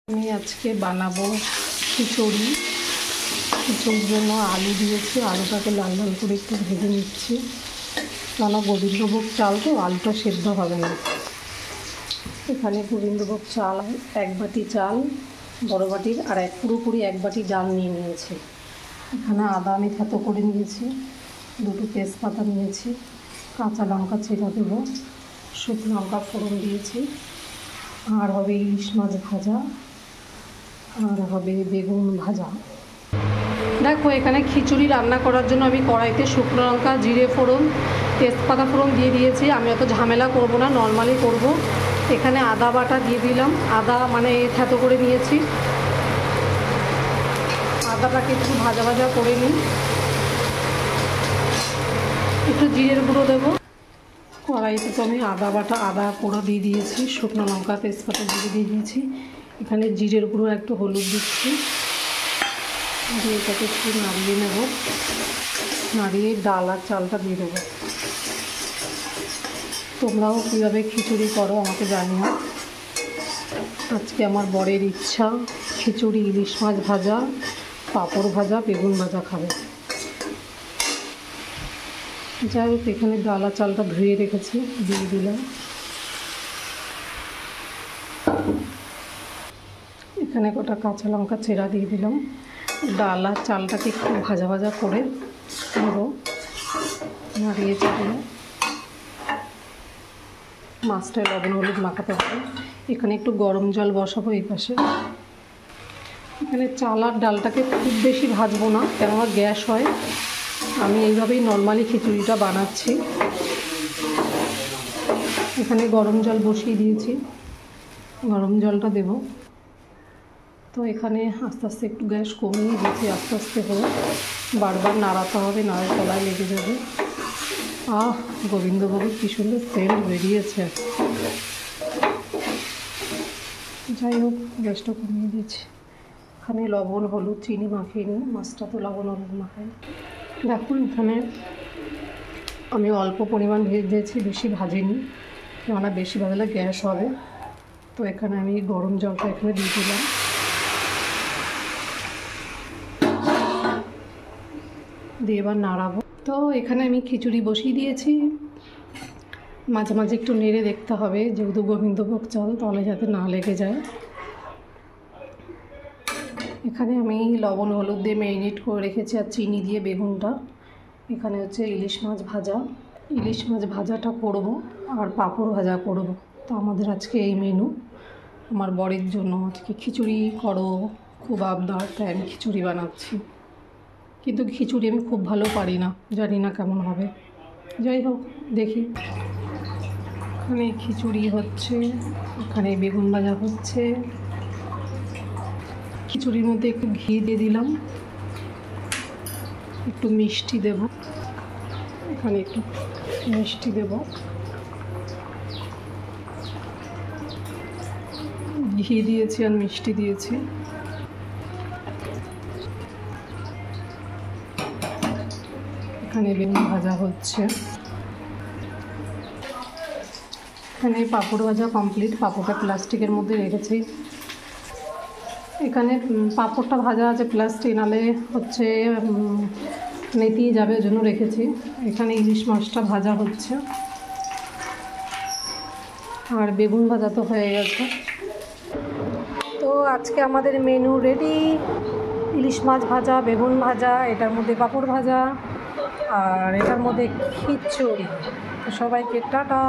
আমি আজকে বানাবো খিচুড়ি। খিচুড়ির জন্য আলু দিয়েছি, আলুটাকে লাল লাল করে একটু ভেজে নিচ্ছি, কেন গোবিন্দভোগ চাল তো আলুটা সেদ্ধ হবে না। এখানে গোবিন্দভোগ চাল 1 বাটি চাল বড় বাটির, আর পুরোপুরি 1 বাটি ডাল নিয়ে নিয়েছি। এখানে আদা আমি থেতো করে নিয়েছি, 2টো তেজপাতা নিয়েছি, কাঁচা লঙ্কা ছেঁচা দেবো, শুকনো লঙ্কা ফোড়ন দিয়েছি, আর হবে ইলিশ মাছ ভাজা, আর হবে বেগুন ভাজা। দেখো এখানে খিচুড়ি রান্না করার জন্য আমি কড়াইতে শুকনো লঙ্কা, জিরে ফোড়ন, তেজপাতা ফোড়ন দিয়ে দিয়েছি। আমি অত ঝামেলা করব না, নর্মালি করব। এখানে আদা বাটা দিয়ে দিলাম, আদা মানে থেতো করে নিয়েছি। আদাটাকে একটু ভাজা ভাজা করে নিই। একটু জিরের গুঁড়ো দেবো। কড়াইতে তো আমি আদা বাটা, আদা পোড়া দিয়ে দিয়েছি, শুকনো লঙ্কা তেজপাতা দিয়ে দিয়েছি। এখানে জিরের গুঁড়ো একটু হলুদ দিচ্ছি, দিয়ে এটাকে একটু নাড়িয়ে নেব। নাড়িয়ে ডাল আর চালটা দিয়ে দেবো। তোমরাও কীভাবে খিচুড়ি করো আমাকে জানিও। আজকে আমার বরের ইচ্ছা খিচুড়ি, ইলিশ মাছ ভাজা, পাঁপড় ভাজা, বেগুন ভাজা খাবে। যাই হোক, এখানে ডাল আর চালটা ধুয়ে রেখেছি, দিয়ে দিলাম। এখানে কটা কাঁচা লঙ্কা চেরা দিয়ে দিলাম। ডাল আর চালটাকে একটু ভাজা ভাজা করে নেব, নাড়িয়ে চাড়িয়ে। মাছটায় লবণ হলুদ মাখাতে হবে। এখানে একটু গরম জল বসাবো এই পাশে। এখানে চাল আর ডালটাকে খুব বেশি ভাজবো না, কেননা গ্যাস হয়। আমি এইভাবেই নর্মালি খিচুড়িটা বানাচ্ছি। এখানে গরম জল বসিয়ে দিয়েছি, গরম জলটা দেব। তো এখানে আস্তে আস্তে একটু গ্যাস কমিয়ে দিয়েছি, আস্তে আস্তে করে বারবার নাড়াতে হবে, নাড়ার তলায় লেগে যাবে। গোবিন্দভোগের কী সুন্দর সেন্ট বেরিয়েছে। যাই হোক, গ্যাসটা কমিয়ে দিয়েছি। এখানে লবণ হলুদ চিনি মাখিয়ে নিই, মাছটা তো লবণ হলুদ মাখাই। দেখুন এখানে আমি অল্প পরিমাণ ভেজেছি, বেশি ভাজিনি, কেননা বেশি ভাজলে গ্যাস হবে। তো এখানে আমি গরম জলটা এখানে দিয়ে দিলাম, দিয়ে এবার নাড়াবো। তো এখানে আমি খিচুড়ি বসিয়ে দিয়েছি। মাঝে মাঝে একটু নেড়ে দেখতে হবে, যেহেতু গোবিন্দভোগ চাল, তাহলে যাতে না লেগে যায়। এখানে আমি লবণ হলুদ দিয়ে ম্যারিনেট করে রেখেছি, আর চিনি দিয়ে বেগুনটা। এখানে হচ্ছে ইলিশ মাছ ভাজা, ইলিশ মাছ ভাজাটা করব, আর পাঁপড় ভাজা করব। তো আমাদের আজকে এই মেনু। আমার বরের জন্য আজকে খিচুড়ি করো, খুব আবদার, তাই আমি খিচুড়ি বানাচ্ছি। কিন্তু খিচুড়ি আমি খুব ভালো পারি না, জানি না কেমন হবে। যাই হোক, দেখি। এখানে খিচুড়ি হচ্ছে, এখানে বেগুন ভাজা হচ্ছে। খিচুড়ির মধ্যে একটু ঘি দিয়ে দিলাম, একটু মিষ্টি দেব। এখানে একটু মিষ্টি দেব, ঘি দিয়েছি আর মিষ্টি দিয়েছি। এখানে বেগুন ভাজা হচ্ছে। এখানে পাঁপড় ভাজা কমপ্লিট, পাঁপড়টা প্লাস্টিকের মধ্যে রেখেছি। এখানে পাঁপড়টা ভাজা আছে প্লাস্টিক, নালে হচ্ছে নেতিয়ে যাবে, ওই জন্য রেখেছি। এখানে ইলিশ মাছটা ভাজা হচ্ছে, আর বেগুন ভাজা তো হয়ে গেছে। তো আজকে আমাদের মেনু রেডি, ইলিশ মাছ ভাজা, বেগুন ভাজা, এটার মধ্যে পাঁপড় ভাজা, আর এটার মধ্যে খিচুড়ি। তো সবাইকে টাটা।